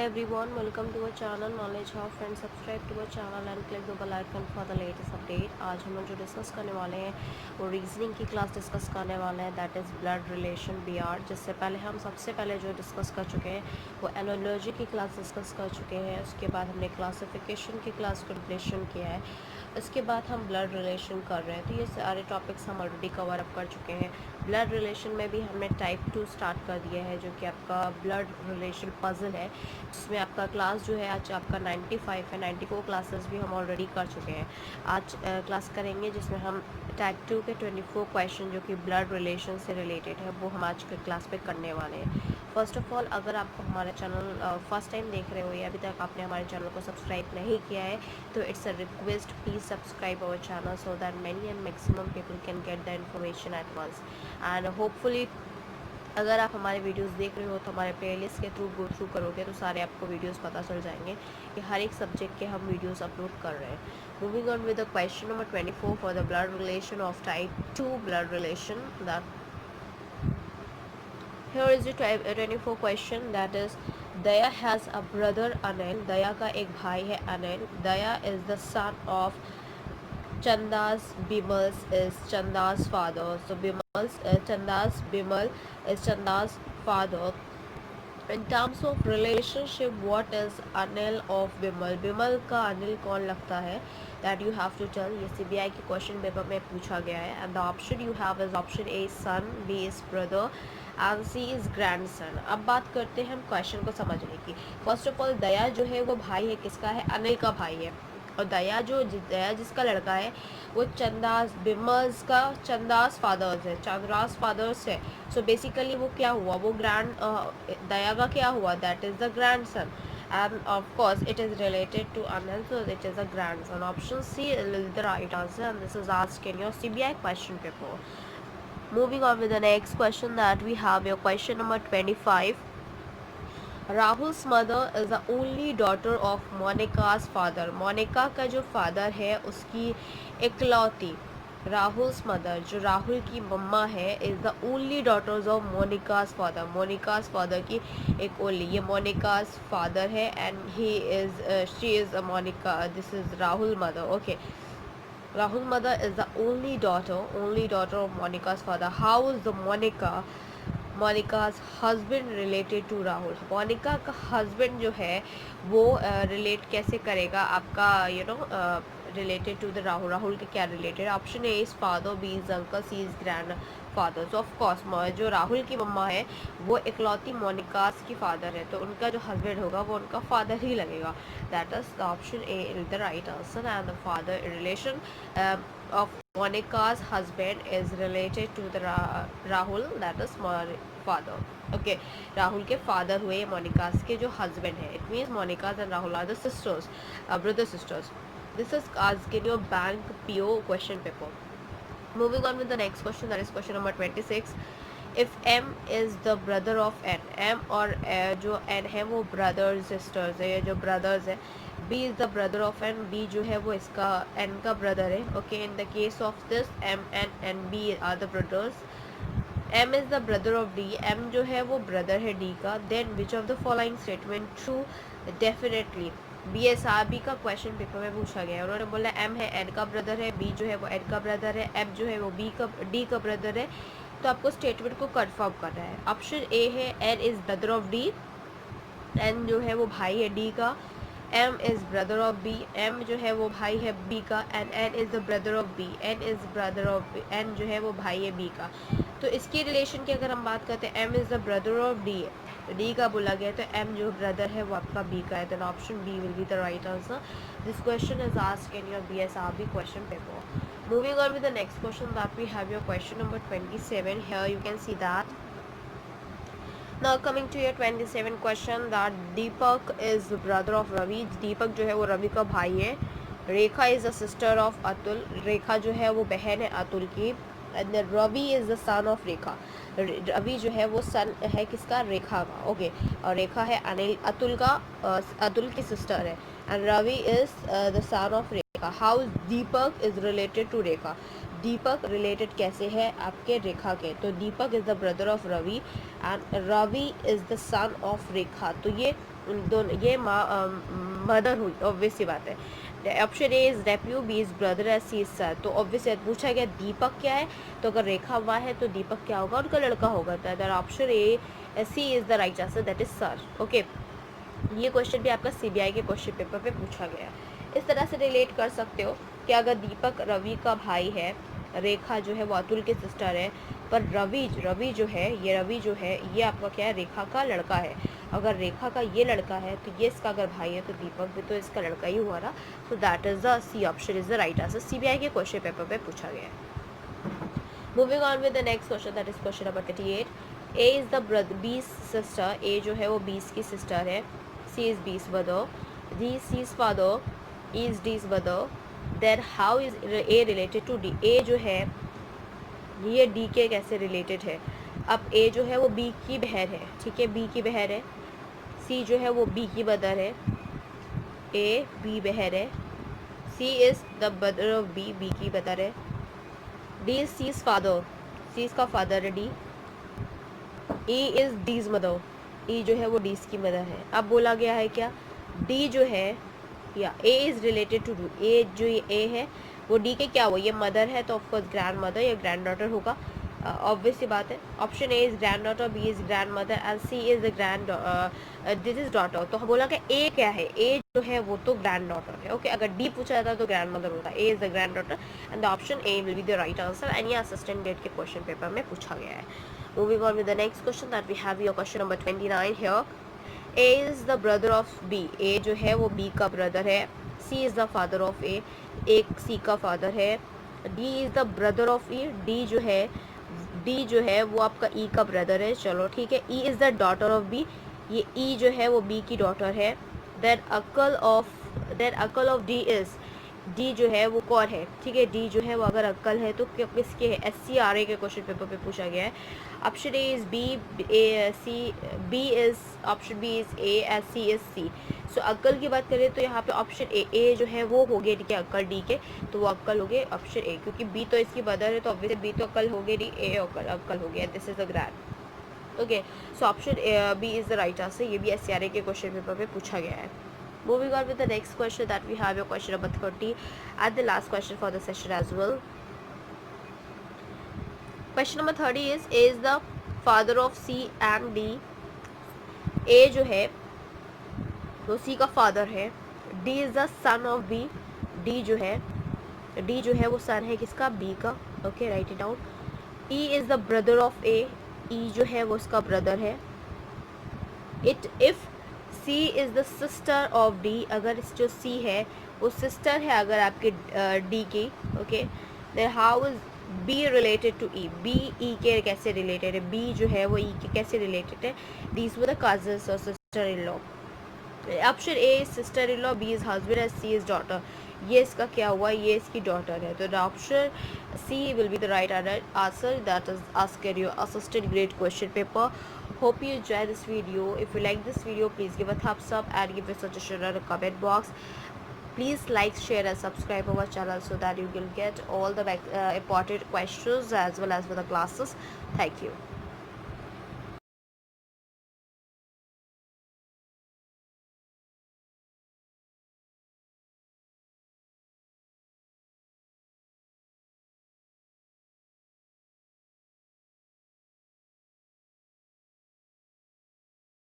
everyone, welcome to our channel Knowledge Hub. Friends, subscribe to our channel and click the bell icon for the latest update. आज हम लोग जो discuss करने वाले हैं वो रीजनिंग की क्लास डिस्कस करने वाले हैं, that is blood relation BR. जिससे पहले हम सबसे पहले जो डिस्कस कर चुके हैं वो एनालॉजी की क्लास डिस्कस कर चुके हैं। उसके बाद हमने क्लासिफिकेशन की क्लास कंप्लीशन किया है। उसके बाद हम ब्लड रिलेशन कर रहे हैं, तो ये सारे टॉपिक्स हम ऑलरेडी कवर अप कर चुके हैं। ब्लड रिलेशन में भी हमने टाइप 2 स्टार्ट कर दिया है, जो कि आपका ब्लड रिलेशन पजल है, जिसमें आपका क्लास जो है आज आपका 95 है। 94 क्लासेस भी हम ऑलरेडी कर चुके हैं। आज क्लास करेंगे जिसमें हम टाइप 2 के 24 क्वेश्चन जो कि ब्लड रिलेशन से रिलेटेड है वो हम आज के क्लास पे करने वाले हैं। फर्स्ट ऑफ ऑल, अगर आप हमारा चैनल फर्स्ट टाइम देख रहे हो या अभी तक आपने हमारे चैनल को सब्सक्राइब नहीं किया है तो it's a request, please subscribe our channel so that many and maximum people can get the information at once. And hopefully अगर आप हमारे वीडियोस देख रहे हो तो हमारे प्लेलिस्ट के थ्रू गो थ्रू करोगे तो सारे आपको वीडियोस पता चल जाएंगे कि हर एक सब्जेक्ट के हम वीडियोस अपलोड कर रहे हैं। Moving on with the question number 24 for the blood relation of type 2 blood relation, that here is the 24 question, that is Daya has a brother Anil. Daya का एक भाई है Anil. Daya is the son of Chandas. Bimal is Chandas father. So Bimal is Chandas father. In terms of relationship, what is Anil of Bimal? Bimal का अनिल कौन लगता है? That you have to tell. ये CBI के question paper में पूछा गया है. And the option you have is option A son, B is brother and C is grandson. अब बात करते हैं हम क्वेश्चन को समझने की. फर्स्ट ऑफ ऑल, दया जो है वो भाई है, किसका है? अनिल का भाई है। और दया जिसका लड़का है वो चंदास, बिमल्स का चंदास फादर्स है, चंद्रास फादर्स है। सो बेसिकली वो क्या हुआ, वो दया का क्या हुआ, that is the grand son, and of course it is related to Anil, so it is a grandson. Option C is the right answer, and this is asked in your CBI question paper. Moving on with the next question, that we have your question number 25. Rahul's mother is the only daughter of Monica's father. Monica का जो father है उसकी इकलौती, Rahul's mother जो राहुल की mama है, is the only daughters of Monica's father. Monica's father की एक ओनली, ये मोनिकाज फादर है and she is Monica, this is Rahul mother. Okay, Rahul mother is the only daughter of Monica's father. How is the Monica's husband related to Rahul? Monica का husband जो है वो relate कैसे करेगा आपका related to the Rahul के क्या related? Option A is father, B is uncle, C is grandfather. So of course जो राहुल की मम्मा है वो इकलौती मोनिकास की फादर है, तो उनका जो हस्बैंड होगा वो उनका फादर ही लगेगा. That is the option A is the right answer, and the father relation of Monica's husband is related to the Rahul, that is father. Okay, Rahul के फादर हुए मोनिकास के जो हस्बैंड है. It means Monika's and Rahul are the sisters, brother sisters. This is asked in your bank PO question paper. Moving on with the next question, that is question number 26. If M is the brother of N, M और जो N है वो brother sisters है, जो brothers है. B is the brother of N, B जो है वो इसका N का brother है. Okay, in the case of this, M and B are the brothers. M is the brother of D, M जो है वो brother है D का. Then which of the following statement true? Definitely BSRB का question paper में पूछा गया है. उन्होंने बोला M है N का ब्रदर है, B जो है वो N का ब्रदर है, M जो है वो D का ब्रदर है. तो आपको स्टेटमेंट को कंफर्म करना है. ऑप्शन ए है N is brother of D, N जो है वो भाई है D का. M is brother of B, M जो है वो भाई है B का. And N is the brother of B, N is brother of N जो है वो भाई है B का. तो इसकी रिलेशन की अगर हम बात करते हैं, M is the brother of D का बोला गया, तो M जो ब्रदर है वो आपका B का है. Then option B will be the right answer. This question is asked in your BSRB question paper. Moving on with the next question, that we have your question number 27. Here you can see that. Now coming to your 27 question, that Deepak is the brother of Ravi. Deepak जो है वो रवि का भाई है. रेखा is the sister of Atul. रेखा जो है वो बहन है अतुल की. And then Ravi is the son of रेखा. रवि जो है वो सन है किसका? रेखा का. ओके, और रेखा है अतुल का, अतुल की सिस्टर है. And Ravi is the son of Rekha. How Deepak is related to Rekha? Deepak related कैसे है आपके रेखा के, तो Deepak is the brother of Ravi and Ravi is the son of Rekha, तो ये दोनों ये मदर हुई, ऑब्वियस सी बात है। Option A is nephew, B is brother and C is sir, तो ऑब्वियस पूछा गया दीपक क्या है, तो अगर रेखा माँ है तो दीपक क्या होगा, उनका लड़का होगा, तो option A C is the right answer, that is sir. Okay, ये क्वेश्चन भी आपका सीबीआई के क्वेश्चन पेपर पे पूछा गया। इस तरह से रिलेट कर सकते हो कि अगर दीपक रवि का भाई है, रेखा जो है वो अतुल की सिस्टर है, पर रवि जो है ये आपका क्या है, रेखा का लड़का है। अगर रेखा का ये लड़का है तो ये इसका अगर भाई है तो दीपक भी तो इसका लड़का ही हुआ ना, तो that is the C option is the right answer, CBI के क्वेश्चन पेपर पे पूछा गया है। Moving on with the next question, that is question number 38। A is the brother, B's sister, A जो है वो 20 की सिस्टर है, C is 20 brother, D C is father, E is D's brother, then how is A related to D, A जो है ये D के कैसे रिलेटेड है। अब ए जो है वो बी की बहन है, ठीक है, बी की बहन है, सी जो है वो बी की ब्रदर है, ए बी बहन है, C is the brother of B, B की ब्रदर है, D is C is father, C इसका फादर है, D, E is D's mother, E जो है वो डीज की मदर है। अब बोला गया है क्या, डी जो है या ए इज रिलेटेड टू डू, ए जो ये ए है वो डी के क्या हुआ, ये मदर है तो ऑफकोर्स ग्रैंड मदर या ग्रैंड डॉटर होगा, ऑब्वियस सी बात है। Option A is granddaughter, B is grandmother and C is the grand this is daughter. तो बोला कि ए क्या है, ए जो है वो तो ग्रैंड डॉटर है। ओके, अगर डी पूछा जाता तो ग्रैंड मदर होता, A is the granddaughter and the option A will be the right answer, and ये असिस्टेंट ग्रेड के क्वेश्चन पेपर में पूछा गया है। Moving on with the next question, that we have your question number 29 here. A is the brother of B, A जो है वो B का ब्रदर है, C is the father of ए, एक सी का फादर है, D is the brother of E, D जो है वो आपका ई का ब्रदर है, चलो ठीक है, E is the daughter of B, ये ई जो है वो बी की डॉटर है, देन अकल ऑफ डी इज, डी जो है वो कौन है, ठीक है, डी जो है वो अगर अक्कल है तो किसके है, SCRA के क्वेश्चन पेपर पे पूछा गया है। Option A is B, A C, B is, option B is A and C is C. So अक्कल की बात करें तो यहाँ पे ऑप्शन ए जो है वो हो गया, ठीक है, अक्कल डी के, तो वो अक्कल हो गए ऑप्शन ए, क्योंकि बी तो इसकी मदर है तो ऑब्वियसली बी तो अक्कल हो गई, डी ए अक्कल हो गया, this is the grand. Okay, so option B is the right answer, ये भी SCRA के क्वेश्चन पेपर पे पूछा गया है। Moving on with the next question, that we have your question number 30 and the last question for the session as well. Question number 30 is the father of C and D. A जो है वो C का father है, D is the son of B, D जो है वो son है किसका, B का, okay, write it down. E is the brother of A, E जो है वो उसका brother है. If C is the sister of D, अगर जो C है वो sister है अगर आपके D की, okay, then how is B related to E? B E के कैसे related है, B जो है वो E के कैसे related है, these were the cousins or sister-in-law. Option A is sister-in-law, B is husband and C is daughter. ये इसका क्या हुआ, ये इसकी daughter है, तो the option C will be the right answer, that is asked in your assistant grade question paper. Hope you enjoy this video. If you like this video, please give a thumbs up and give a suggestion in the comment box. Please like, share and subscribe our channel so that you will get all the important questions as well as for the classes. Thank you.